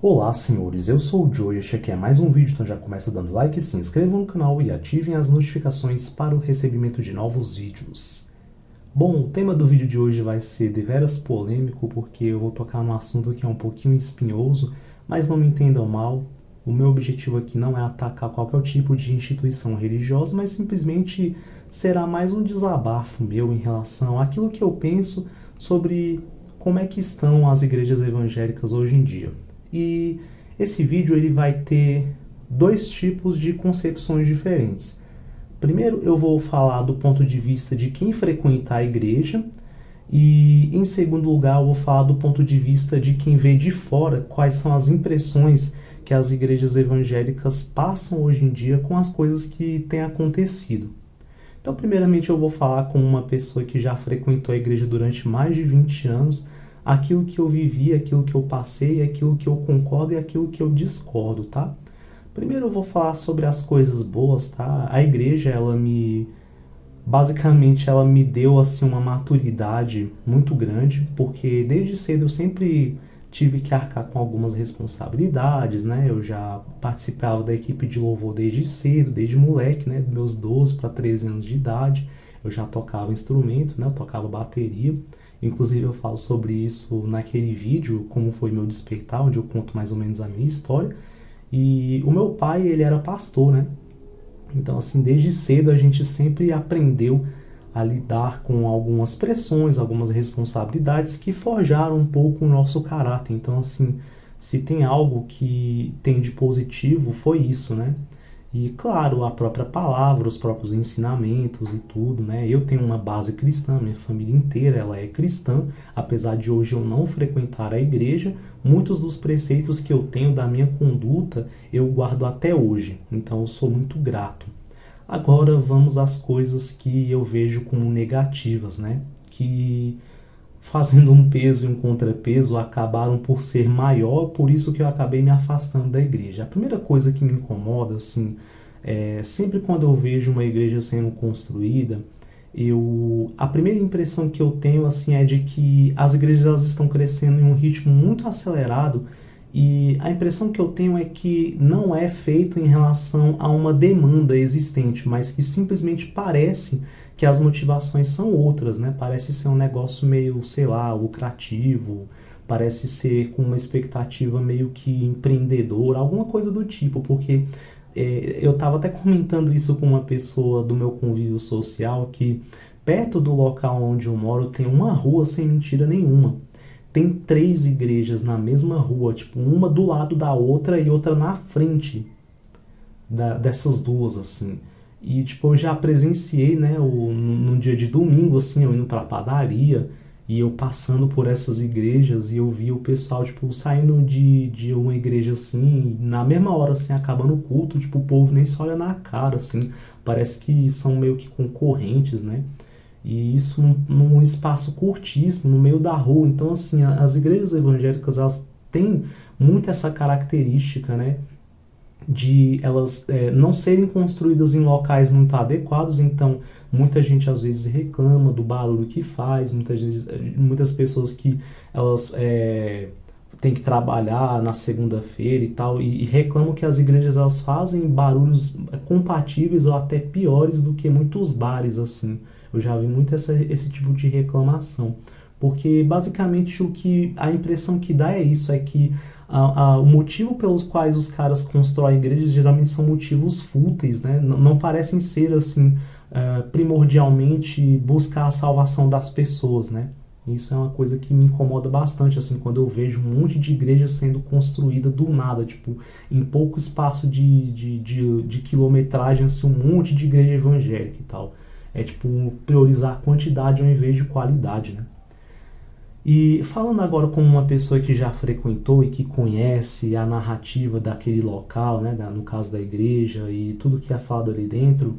Olá, senhores, eu sou o Joe e este aqui é mais um vídeo, então já começa dando like, se inscrevam no canal e ativem as notificações para o recebimento de novos vídeos. Bom, o tema do vídeo de hoje vai ser deveras polêmico, porque eu vou tocar num assunto que é um pouquinho espinhoso, mas não me entendam mal. O meu objetivo aqui não é atacar qualquer tipo de instituição religiosa, mas simplesmente será mais um desabafo meu em relação àquilo que eu penso sobre como é que estão as igrejas evangélicas hoje em dia. E esse vídeo ele vai ter dois tipos de concepções diferentes. Primeiro eu vou falar do ponto de vista de quem frequenta a igreja e em segundo lugar eu vou falar do ponto de vista de quem vê de fora quais são as impressões que as igrejas evangélicas passam hoje em dia com as coisas que têm acontecido. Então primeiramente eu vou falar com uma pessoa que já frequentou a igreja durante mais de 20 anos, aquilo que eu vivi, aquilo que eu passei, aquilo que eu concordo e aquilo que eu discordo, tá? Primeiro eu vou falar sobre as coisas boas, tá? A igreja, basicamente, ela me deu, assim, uma maturidade muito grande, porque desde cedo eu sempre tive que arcar com algumas responsabilidades, né? Eu já participava da equipe de louvor desde cedo, desde moleque, né? Dos meus 12 para 13 anos de idade, eu já tocava instrumento, né? Eu tocava bateria. Inclusive eu falo sobre isso naquele vídeo, como foi meu despertar, onde eu conto mais ou menos a minha história. E o meu pai, ele era pastor, né? Então, assim, desde cedo a gente sempre aprendeu a lidar com algumas pressões, algumas responsabilidades que forjaram um pouco o nosso caráter. Então, assim, se tem algo que tem de positivo, foi isso, né? E, claro, a própria palavra, os próprios ensinamentos e tudo, né? Eu tenho uma base cristã, minha família inteira ela é cristã, apesar de hoje eu não frequentar a igreja, muitos dos preceitos que eu tenho da minha conduta eu guardo até hoje, então eu sou muito grato. Agora vamos às coisas que eu vejo como negativas, né? Que fazendo um peso e um contrapeso acabaram por ser maior, por isso que eu acabei me afastando da igreja. A primeira coisa que me incomoda, assim, sempre quando eu vejo uma igreja sendo construída, a primeira impressão que eu tenho, assim, é de que as igrejas elas estão crescendo em um ritmo muito acelerado e a impressão que eu tenho é que não é feito em relação a uma demanda existente, mas que simplesmente parece que as motivações são outras, né? Parece ser um negócio meio, sei lá, lucrativo, parece ser com uma expectativa meio que empreendedora, alguma coisa do tipo, porque eu estava até comentando isso com uma pessoa do meu convívio social, que perto do local onde eu moro tem uma rua sem mentira nenhuma. Tem 3 igrejas na mesma rua, tipo, uma do lado da outra e outra na frente dessas duas, assim. E, tipo, eu já presenciei, né, no dia de domingo, assim, eu indo pra padaria e eu passando por essas igrejas e eu vi o pessoal, tipo, saindo de uma igreja, assim, na mesma hora, assim, acabando o culto, tipo, o povo nem se olha na cara, assim. Parece que são meio que concorrentes, né? E isso num espaço curtíssimo, no meio da rua. Então, assim, as igrejas evangélicas, elas têm muito essa característica, né? De elas não serem construídas em locais muito adequados. Então, muita gente às vezes reclama do barulho que faz. Muitas pessoas que elas têm que trabalhar na segunda-feira e tal. E reclamam que as igrejas elas fazem barulhos compatíveis ou até piores do que muitos bares, assim. Eu já vi muito esse tipo de reclamação, porque basicamente a impressão que dá é isso, é que o motivo pelos quais os caras constroem igrejas geralmente são motivos fúteis, né? Não parecem ser assim primordialmente buscar a salvação das pessoas, né? Isso é uma coisa que me incomoda bastante, assim, quando eu vejo um monte de igreja sendo construída do nada, tipo, em pouco espaço de quilometragem, assim, um monte de igreja evangélica e tal. É tipo priorizar a quantidade ao invés de qualidade, né? E falando agora como uma pessoa que já frequentou e que conhece a narrativa daquele local, né, no caso da igreja e tudo que é falado ali dentro,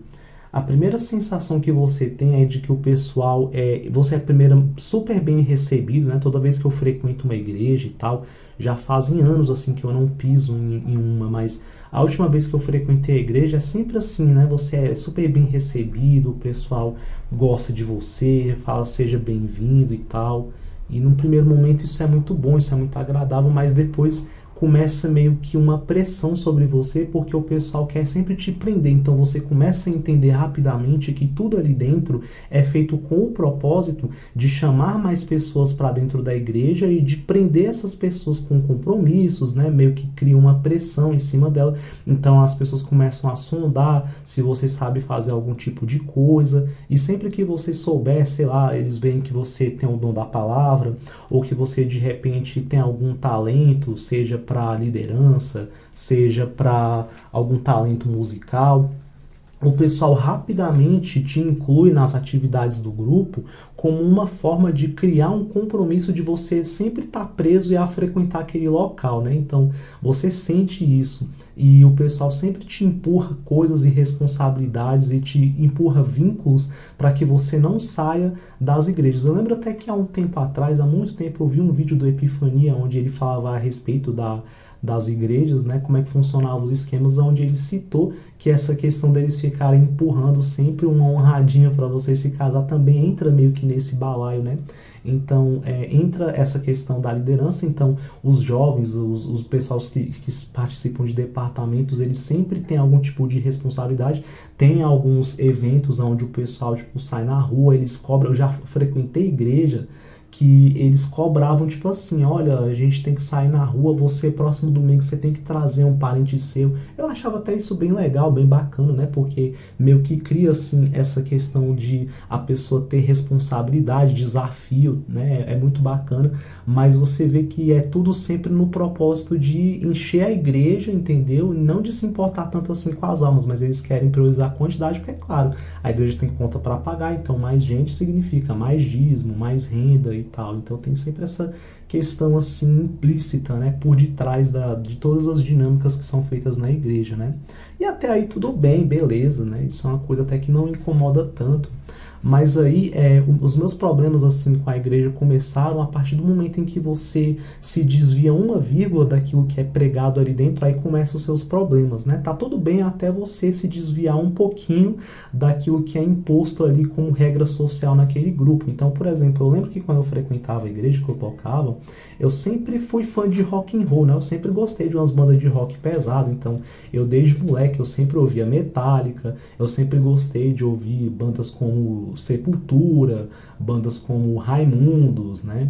a primeira sensação que você tem é de que o pessoal você é primeiro super bem recebido, né? Toda vez que eu frequento uma igreja e tal, já fazem anos assim que eu não piso em uma, mas a última vez que eu frequentei a igreja é sempre assim, né? Você é super bem recebido, o pessoal gosta de você, fala seja bem-vindo e tal. E num primeiro momento isso é muito bom, isso é muito agradável, mas depois começa meio que uma pressão sobre você, porque o pessoal quer sempre te prender. Então você começa a entender rapidamente que tudo ali dentro é feito com o propósito de chamar mais pessoas para dentro da igreja e de prender essas pessoas com compromissos, né? Meio que cria uma pressão em cima dela. Então as pessoas começam a sondar se você sabe fazer algum tipo de coisa, e sempre que você souber, sei lá, eles veem que você tem o dom da palavra, ou que você de repente tem algum talento, seja para liderança, seja para algum talento musical, o pessoal rapidamente te inclui nas atividades do grupo como uma forma de criar um compromisso de você sempre estar preso e a frequentar aquele local, né? Então, você sente isso e o pessoal sempre te empurra coisas e responsabilidades e te empurra vínculos para que você não saia das igrejas. Eu lembro até que há um tempo atrás, há muito tempo, eu vi um vídeo do Epifania onde ele falava a respeito das igrejas, né, como é que funcionavam os esquemas, onde ele citou que essa questão deles ficarem empurrando sempre uma honradinha para você se casar também entra meio que nesse balaio, né? Então, entra essa questão da liderança. Então, os jovens, os pessoal que participam de departamentos, eles sempre têm algum tipo de responsabilidade. Tem alguns eventos onde o pessoal, tipo, sai na rua, eles cobram. Eu já frequentei igreja que eles cobravam, tipo assim, olha, a gente tem que sair na rua, você próximo domingo você tem que trazer um parente seu. Eu achava até isso bem legal, bem bacana, né? Porque meio que cria, assim, essa questão de a pessoa ter responsabilidade, desafio, né? É muito bacana, mas você vê que é tudo sempre no propósito de encher a igreja, entendeu? Não de se importar tanto assim com as almas, mas eles querem priorizar a quantidade, porque é claro, a igreja tem conta para pagar, então mais gente significa mais dízimo, mais renda e tal. Então tem sempre essa questão assim implícita, né, por detrás de todas as dinâmicas que são feitas na igreja, né? E até aí tudo bem, beleza, né? Isso é uma coisa até que não incomoda tanto. Mas aí os meus problemas assim com a igreja começaram a partir do momento em que você se desvia uma vírgula daquilo que é pregado ali dentro, aí começam os seus problemas, né? Tá tudo bem até você se desviar um pouquinho daquilo que é imposto ali como regra social naquele grupo. Então, por exemplo, eu lembro que quando eu frequentava a igreja que eu tocava, eu sempre fui fã de rock and roll, né? Eu sempre gostei de umas bandas de rock pesado, então eu desde moleque eu sempre ouvia Metallica, eu sempre gostei de ouvir bandas como Sepultura, bandas como Raimundos, né?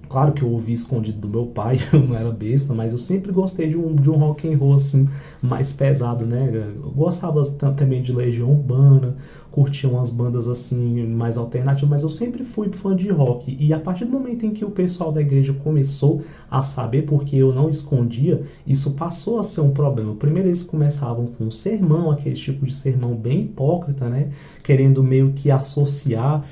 Claro que eu ouvi escondido do meu pai, eu não era besta, mas eu sempre gostei de um rock and roll assim, mais pesado, né? Eu gostava também de Legião Urbana, curtia umas bandas assim, mais alternativas, mas eu sempre fui fã de rock. E a partir do momento em que o pessoal da igreja começou a saber, porque eu não escondia, isso passou a ser um problema. Primeiro eles começavam com um sermão, aquele tipo de sermão bem hipócrita, né? Querendo meio que associar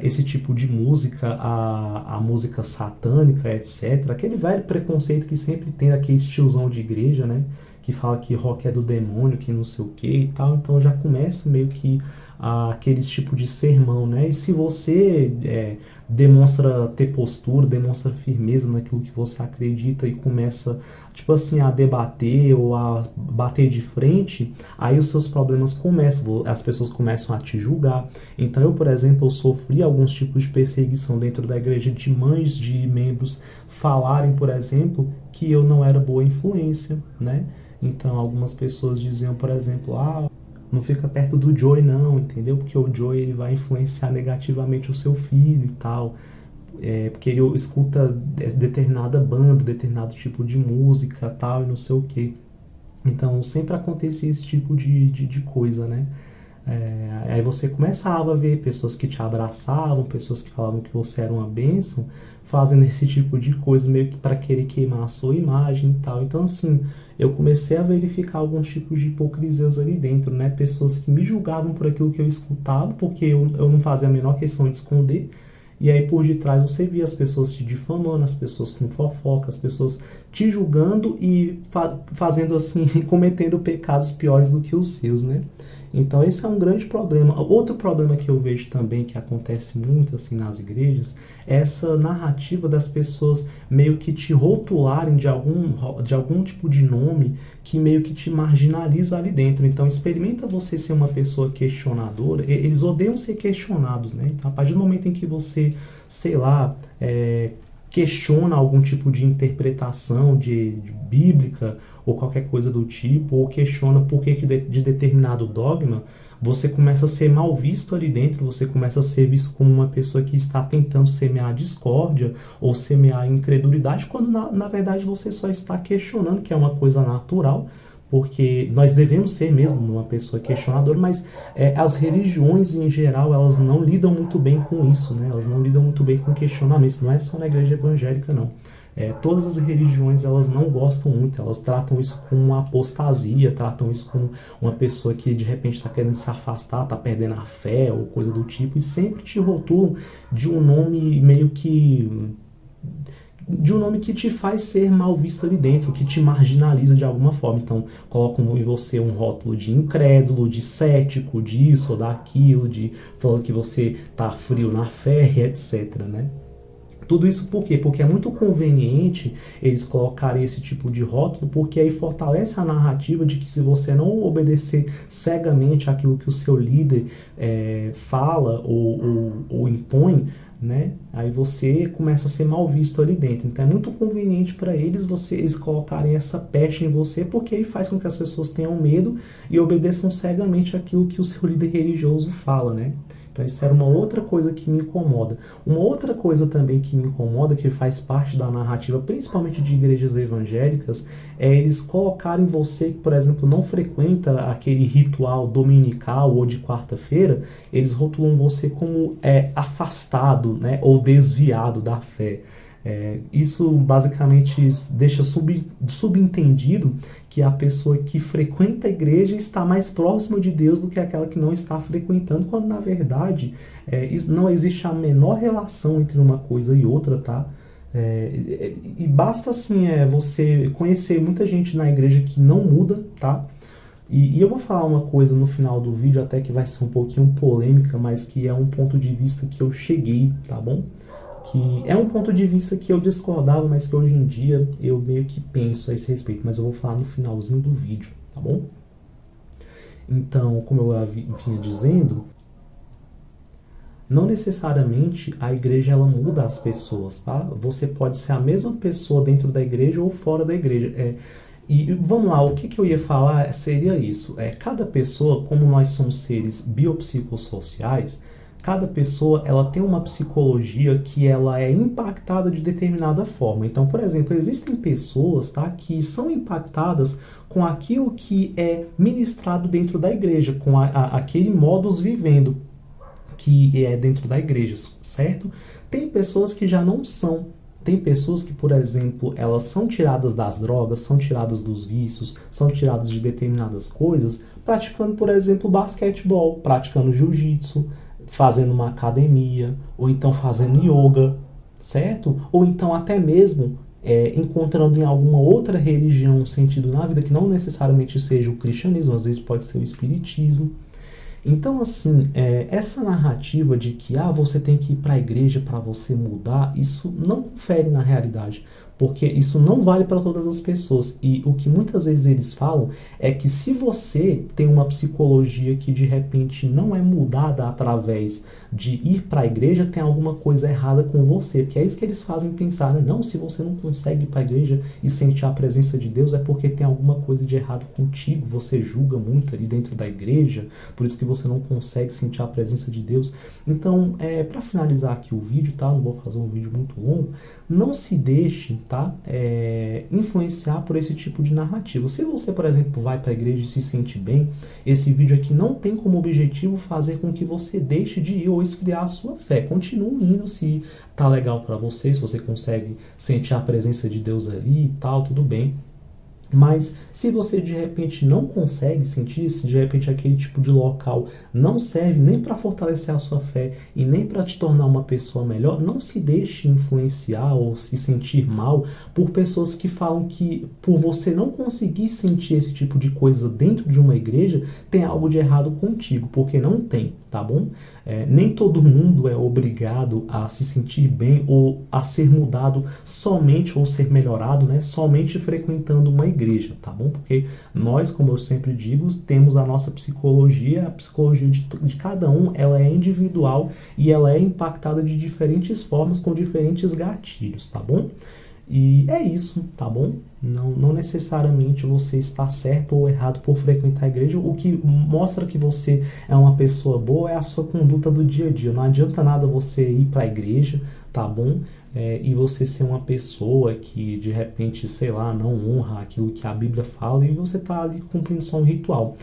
esse tipo de música a música satânica, etc. Aquele velho preconceito que sempre tem daquele tiozão de igreja, né? Que fala que rock é do demônio, que não sei o que e tal. Então já começa meio que aquele tipo de sermão, né? E se você demonstra ter postura, demonstra firmeza naquilo que você acredita e começa, tipo assim, a debater ou a bater de frente, aí os seus problemas começam, as pessoas começam a te julgar. Então eu, por exemplo, eu sofri alguns tipos de perseguição dentro da igreja, de mães de membros falarem, por exemplo, que eu não era boa influência, né? Então algumas pessoas diziam, por exemplo, não fica perto do Joey não, entendeu? Porque o Joey ele vai influenciar negativamente o seu filho e tal. Porque ele escuta determinada banda, determinado tipo de música tal e não sei o que. Então sempre acontecia esse tipo de coisa, né? Aí você começava a ver pessoas que te abraçavam, pessoas que falavam que você era uma bênção, fazendo esse tipo de coisa meio que para querer queimar a sua imagem e tal. Então assim, eu comecei a verificar alguns tipos de hipocrisias ali dentro, né? Pessoas que me julgavam por aquilo que eu escutava, porque eu não fazia a menor questão de esconder. E aí por detrás você via as pessoas te difamando, as pessoas com fofoca, as pessoas te julgando e fazendo assim, cometendo pecados piores do que os seus, né? Então esse é um grande problema. Outro problema que eu vejo também que acontece muito assim nas igrejas é essa narrativa das pessoas meio que te rotularem de algum tipo de nome que meio que te marginaliza ali dentro. Então experimenta você ser uma pessoa questionadora. Eles odeiam ser questionados, né? Então a partir do momento em que você, sei lá, questiona algum tipo de interpretação de bíblica ou qualquer coisa do tipo, ou questiona por que de determinado dogma, você começa a ser mal visto ali dentro, você começa a ser visto como uma pessoa que está tentando semear discórdia ou semear incredulidade, quando na verdade você só está questionando, que é uma coisa natural, porque nós devemos ser mesmo uma pessoa questionadora, mas as religiões em geral, elas não lidam muito bem com isso, né? Elas não lidam muito bem com questionamentos, não é só na igreja evangélica, não. Todas as religiões, elas não gostam muito, elas tratam isso com uma apostasia, tratam isso com uma pessoa que de repente está querendo se afastar, está perdendo a fé ou coisa do tipo, e sempre te rotulam de um nome meio que de um nome que te faz ser mal visto ali dentro, que te marginaliza de alguma forma. Então, colocam em você um rótulo de incrédulo, de cético, disso ou daquilo, de falando que você tá frio na fé, etc, né? Tudo isso por quê? Porque é muito conveniente eles colocarem esse tipo de rótulo, porque aí fortalece a narrativa de que se você não obedecer cegamente aquilo que o seu líder fala ou impõe, né? Aí você começa a ser mal visto ali dentro. Então é muito conveniente para eles colocarem essa peste em você, porque aí faz com que as pessoas tenham medo e obedeçam cegamente aquilo que o seu líder religioso fala, né? Então isso era uma outra coisa que me incomoda. Uma outra coisa também que me incomoda, que faz parte da narrativa, principalmente de igrejas evangélicas, é eles colocarem você que, por exemplo, não frequenta aquele ritual dominical ou de quarta-feira, eles rotulam você como afastado, né, ou desviado da fé. Isso basicamente deixa subentendido que a pessoa que frequenta a igreja está mais próxima de Deus do que aquela que não está frequentando, quando na verdade não existe a menor relação entre uma coisa e outra, tá? E basta assim você conhecer muita gente na igreja que não muda, tá? E eu vou falar uma coisa no final do vídeo, até que vai ser um pouquinho polêmica, mas que é um ponto de vista que eu cheguei, tá bom? Que é um ponto de vista que eu discordava, mas que hoje em dia eu meio que penso a esse respeito, mas eu vou falar no finalzinho do vídeo, tá bom? Então, como eu vinha dizendo, não necessariamente a igreja ela muda as pessoas, tá? Você pode ser a mesma pessoa dentro da igreja ou fora da igreja. E vamos lá, o que eu ia falar seria isso. Cada pessoa, como nós somos seres biopsicossociais, cada pessoa ela tem uma psicologia que ela é impactada de determinada forma. Então, por exemplo, existem pessoas, tá, que são impactadas com aquilo que é ministrado dentro da igreja, com aquele modus vivendo que é dentro da igreja, certo? Tem pessoas que já não são. Tem pessoas que, por exemplo, elas são tiradas das drogas, são tiradas dos vícios, são tiradas de determinadas coisas, praticando, por exemplo, basquetebol, praticando jiu-jitsu, fazendo uma academia, ou então fazendo yoga, certo? Ou então até mesmo encontrando em alguma outra religião um sentido na vida que não necessariamente seja o cristianismo, às vezes pode ser o espiritismo. Então, assim, essa narrativa de que você tem que ir para a igreja para você mudar, isso não confere na realidade, porque isso não vale para todas as pessoas. E o que muitas vezes eles falam é que se você tem uma psicologia que de repente não é mudada através de ir para a igreja, tem alguma coisa errada com você, porque é isso que eles fazem pensar, né? Não, se você não consegue ir para a igreja e sentir a presença de Deus, é porque tem alguma coisa de errado contigo, você julga muito ali dentro da igreja, por isso que você não consegue sentir a presença de Deus. Então, para finalizar aqui o vídeo, tá? Não vou fazer um vídeo muito longo. Não se deixe, tá? Influenciar por esse tipo de narrativa. Se você, por exemplo, vai para a igreja e se sente bem, esse vídeo aqui não tem como objetivo fazer com que você deixe de ir ou esfriar a sua fé. Continue indo se tá legal para você, se você consegue sentir a presença de Deus ali e tal, tudo bem. Mas se você de repente não consegue sentir, se de repente aquele tipo de local não serve nem para fortalecer a sua fé e nem para te tornar uma pessoa melhor, não se deixe influenciar ou se sentir mal por pessoas que falam que por você não conseguir sentir esse tipo de coisa dentro de uma igreja, tem algo de errado contigo, porque não tem, tá bom? Nem todo mundo é obrigado a se sentir bem ou a ser mudado somente ou ser melhorado, né, somente frequentando uma igreja. igreja, tá bom? Porque nós, como eu sempre digo, temos a nossa psicologia, a psicologia de cada um, ela é individual e ela é impactada de diferentes formas, com diferentes gatilhos, tá bom? E é isso, tá bom? Não necessariamente você está certo ou errado por frequentar a igreja. O que mostra que você é uma pessoa boa é a sua conduta do dia a dia. Não adianta nada você ir para a igreja, tá bom? E você ser uma pessoa que de repente, sei lá, não honra aquilo que a Bíblia fala e você tá ali cumprindo só um ritual.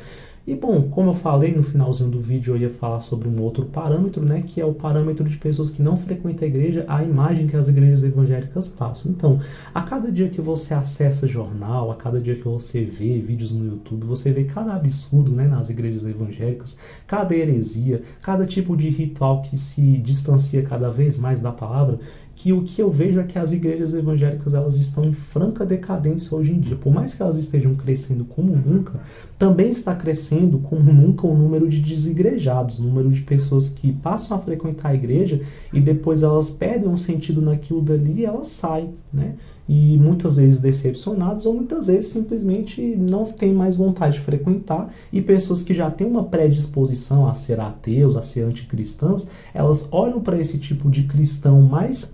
E bom, como eu falei no finalzinho do vídeo, eu ia falar sobre um outro parâmetro, né, que é o parâmetro de pessoas que não frequentam a igreja, a imagem que as igrejas evangélicas passam. Então, a cada dia que você acessa jornal, a cada dia que você vê vídeos no YouTube, você vê cada absurdo, né, nas igrejas evangélicas, cada heresia, cada tipo de ritual que se distancia cada vez mais da palavra, que o que eu vejo é que as igrejas evangélicas elas estão em franca decadência hoje em dia. Por mais que elas estejam crescendo como nunca, também está crescendo como nunca o número de desigrejados, o número de pessoas que passam a frequentar a igreja e depois elas perdem um sentido naquilo dali e elas saem, né? E muitas vezes decepcionados ou muitas vezes simplesmente não têm mais vontade de frequentar, e pessoas que já têm uma predisposição a ser ateus, a ser anticristãos, elas olham para esse tipo de cristão mais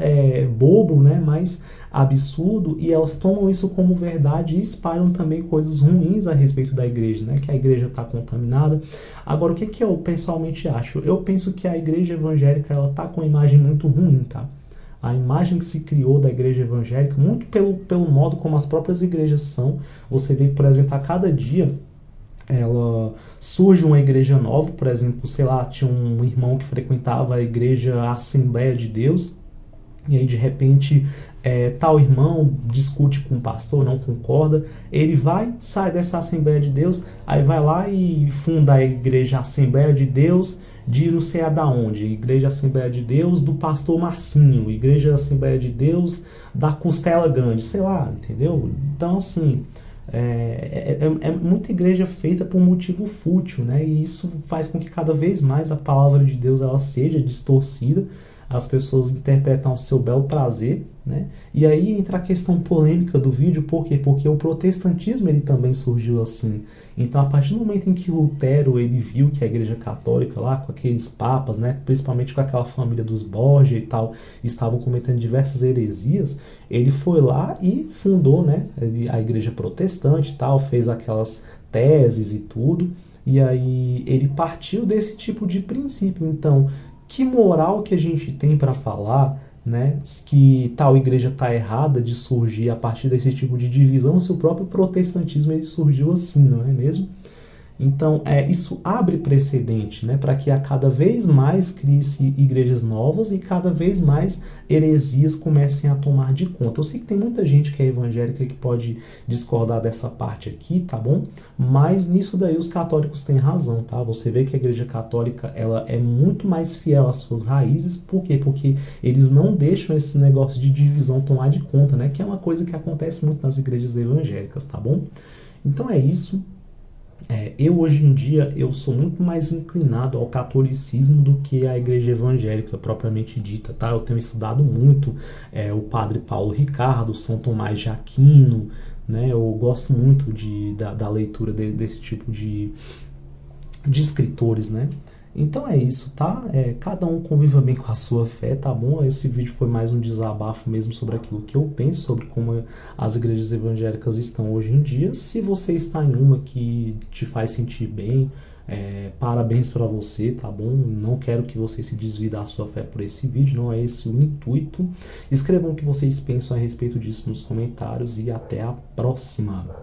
bobo, né, mais absurdo, e elas tomam isso como verdade e espalham também coisas ruins a respeito da igreja, né, que a igreja está contaminada. Agora, o que eu pessoalmente acho? Eu penso que a igreja evangélica ela está com uma imagem muito ruim, tá? A imagem que se criou da igreja evangélica, muito pelo modo como as próprias igrejas são. Você vê que, por exemplo, a cada dia ela surge uma igreja nova. Por exemplo, sei lá, tinha um irmão que frequentava a igreja Assembleia de Deus, e aí de repente tal irmão discute com o pastor, não concorda, ele vai, sai dessa Assembleia de Deus, aí vai lá e funda a igreja Assembleia de Deus de não sei da onde, Igreja Assembleia de Deus do pastor Marcinho, Igreja Assembleia de Deus da Costela Grande, sei lá, entendeu? Então assim, é muita igreja feita por um motivo fútil, né? E isso faz com que cada vez mais a palavra de Deus ela seja distorcida, as pessoas interpretam ao seu belo prazer, né? E aí entra a questão polêmica do vídeo, por quê? Porque o protestantismo ele também surgiu assim. Então, a partir do momento em que Lutero ele viu que a igreja católica lá, com aqueles papas, né, principalmente com aquela família dos Borgia e tal, estavam cometendo diversas heresias, ele foi lá e fundou, né, a igreja protestante e tal, fez aquelas teses e tudo, e aí ele partiu desse tipo de princípio. Então, que moral que a gente tem para falar, né, que tal igreja está errada de surgir a partir desse tipo de divisão, se o próprio protestantismo ele surgiu assim, não é mesmo? Então, isso abre precedente, né, para que a cada vez mais crie-se igrejas novas e cada vez mais heresias comecem a tomar de conta. Eu sei que tem muita gente que é evangélica que pode discordar dessa parte aqui, tá bom? Mas nisso daí os católicos têm razão, tá? Você vê que a igreja católica ela é muito mais fiel às suas raízes. Por quê? Porque eles não deixam esse negócio de divisão tomar de conta, né? Que é uma coisa que acontece muito nas igrejas evangélicas, tá bom? Então é isso. Eu hoje em dia eu sou muito mais inclinado ao catolicismo do que à igreja evangélica propriamente dita, tá? Eu tenho estudado muito o padre Paulo Ricardo, São Tomás de Aquino, né? Eu gosto muito da leitura desse tipo de escritores, né? Então é isso, tá? Cada um conviva bem com a sua fé, tá bom? Esse vídeo foi mais um desabafo mesmo sobre aquilo que eu penso, sobre como as igrejas evangélicas estão hoje em dia. Se você está em uma que te faz sentir bem, parabéns para você, tá bom? Não quero que você se desvie da sua fé por esse vídeo, não é esse o intuito. Escrevam o que vocês pensam a respeito disso nos comentários e até a próxima!